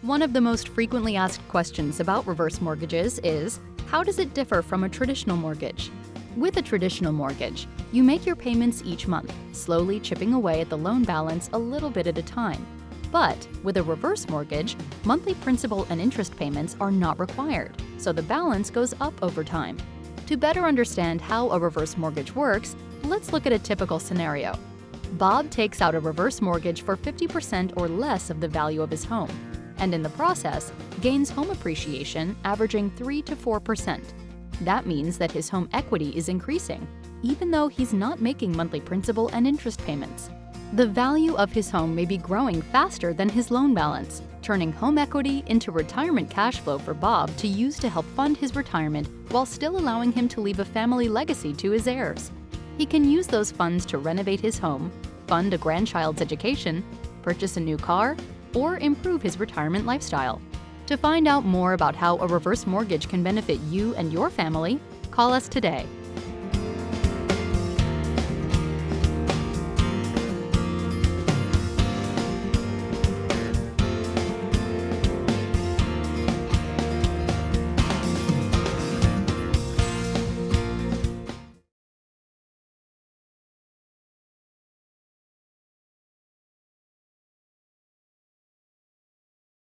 One of the most frequently asked questions about reverse mortgages is, how does it differ from a traditional mortgage? With a traditional mortgage, you make your payments each month, slowly chipping away at the loan balance a little bit at a time. But with a reverse mortgage, monthly principal and interest payments are not required, so the balance goes up over time. To better understand how a reverse mortgage works, let's look at a typical scenario. Bob takes out a reverse mortgage for 50% or less of the value of his home, and in the process, gains home appreciation averaging 3 to 4%. That means that his home equity is increasing, even though he's not making monthly principal and interest payments. The value of his home may be growing faster than his loan balance, turning home equity into retirement cash flow for Bob to use to help fund his retirement while still allowing him to leave a family legacy to his heirs. He can use those funds to renovate his home, fund a grandchild's education, purchase a new car, or improve his retirement lifestyle. To find out more about how a reverse mortgage can benefit you and your family, call us today.